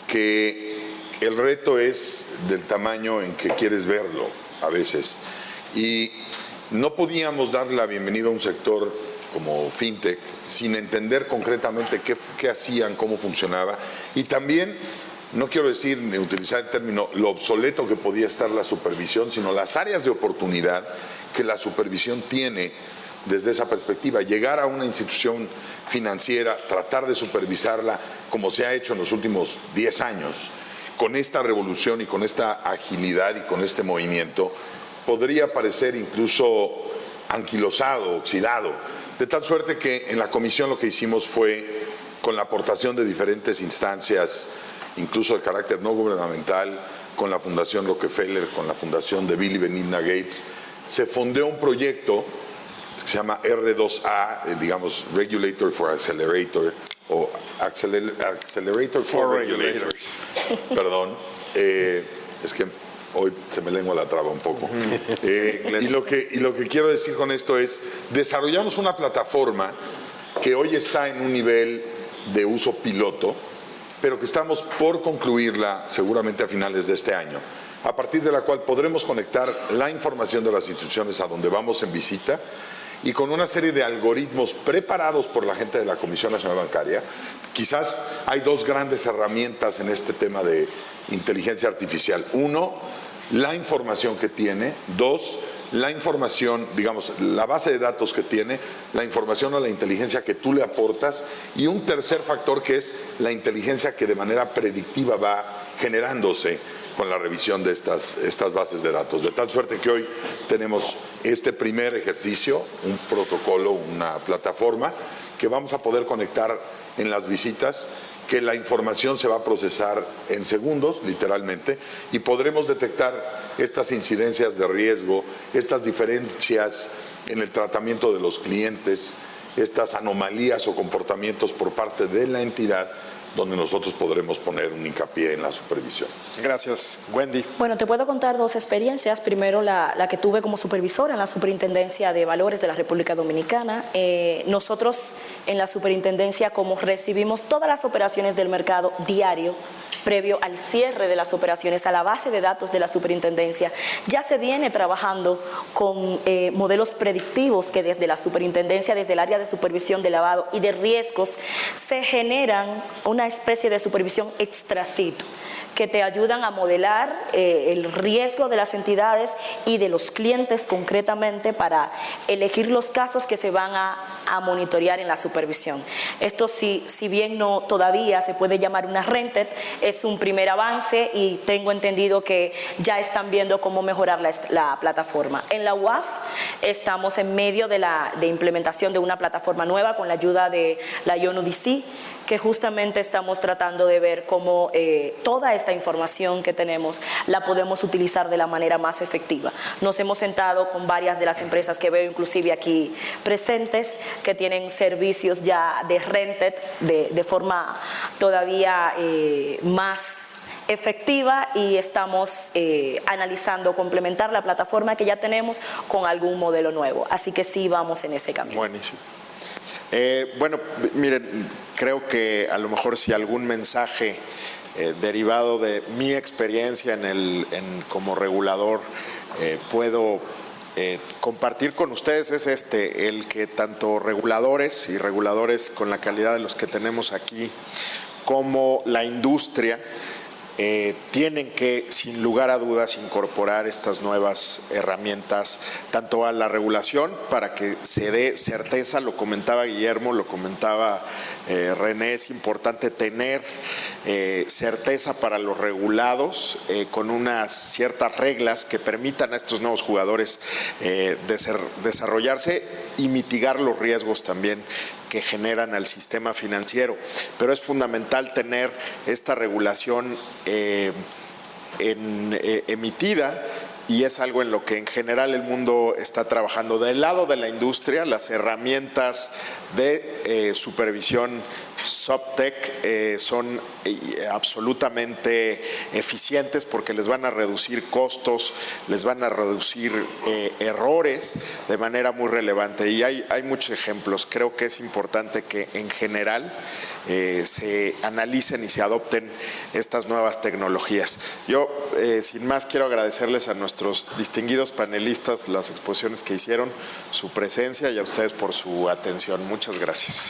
que el reto es del tamaño en que quieres verlo a veces. Y no podíamos darle la bienvenida a un sector como FinTech sin entender concretamente qué hacían, cómo funcionaba. Y también, no quiero decir ni utilizar el término lo obsoleto que podía estar la supervisión, sino las áreas de oportunidad que la supervisión tiene desde esa perspectiva. Llegar a una institución financiera, tratar de supervisarla como se ha hecho en los últimos 10 años, con esta revolución y con esta agilidad y con este movimiento, podría parecer incluso anquilosado, oxidado. De tal suerte que en la comisión lo que hicimos fue, con la aportación de diferentes instancias, incluso de carácter no gubernamental, con la Fundación Rockefeller, con la Fundación de Bill y Melinda Gates, se fondeó un proyecto que se llama R2A, digamos, Regulator for Accelerator, o Accelerator for Regulators. Perdón, es que hoy se me lengua la traba un poco. Y lo que quiero decir con esto es, desarrollamos una plataforma que hoy está en un nivel de uso piloto, pero que estamos por concluirla seguramente a finales de este año, a partir de la cual podremos conectar la información de las instituciones a donde vamos en visita y con una serie de algoritmos preparados por la gente de la Comisión Nacional Bancaria. Quizás hay dos grandes herramientas en este tema de inteligencia artificial. Uno, la información que tiene. Dos, la información, digamos, la base de datos que tiene, la información o la inteligencia que tú le aportas, y un tercer factor que es la inteligencia que de manera predictiva va generándose con la revisión de estas bases de datos. De tal suerte que hoy tenemos este primer ejercicio, un protocolo, una plataforma que vamos a poder conectar en las visitas, que la información se va a procesar en segundos, literalmente, y podremos detectar estas incidencias de riesgo, estas diferencias en el tratamiento de los clientes, estas anomalías o comportamientos por parte de la entidad, donde nosotros podremos poner un hincapié en la supervisión. Gracias. Wendy. Bueno, te puedo contar dos experiencias. Primero, la que tuve como supervisora en la Superintendencia de Valores de la República Dominicana. Nosotros en la superintendencia, como recibimos todas las operaciones del mercado diario, previo al cierre de las operaciones a la base de datos de la superintendencia, ya se viene trabajando con modelos predictivos que desde la superintendencia, desde el área de supervisión de lavado y de riesgos, se generan una especie de supervisión extracito que te ayudan a modelar el riesgo de las entidades y de los clientes concretamente para elegir los casos que se van a monitorear en la supervisión. Esto si bien no todavía se puede llamar una rented, es un primer avance y tengo entendido que ya están viendo cómo mejorar la plataforma. En la UAF estamos en medio de implementación de una plataforma nueva con la ayuda de la UNODC, que justamente estamos tratando de ver cómo toda esta información que tenemos la podemos utilizar de la manera más efectiva. Nos hemos sentado con varias de las empresas que veo inclusive aquí presentes, que tienen servicios ya de rented de forma todavía más efectiva, y estamos analizando complementar la plataforma que ya tenemos con algún modelo nuevo. Así que sí, vamos en ese camino. Buenísimo. Bueno, miren, creo que a lo mejor si algún mensaje derivado de mi experiencia como regulador puedo compartir con ustedes es el que tanto reguladores y reguladores con la calidad de los que tenemos aquí, como la industria, tienen que, sin lugar a dudas, incorporar estas nuevas herramientas, tanto a la regulación para que se dé certeza, lo comentaba Guillermo, lo comentaba René, es importante tener certeza para los regulados con unas ciertas reglas que permitan a estos nuevos jugadores desarrollarse y mitigar los riesgos también que generan al sistema financiero. Pero es fundamental tener esta regulación emitida, y es algo en lo que en general el mundo está trabajando. Del lado de la industria, las herramientas de supervisión SupTech son absolutamente eficientes porque les van a reducir costos, les van a reducir errores de manera muy relevante. Y hay muchos ejemplos. Creo que es importante que en general se analicen y se adopten estas nuevas tecnologías. Yo, sin más, quiero agradecerles a nuestros distinguidos panelistas las exposiciones que hicieron, su presencia, y a ustedes por su atención. Muchas gracias.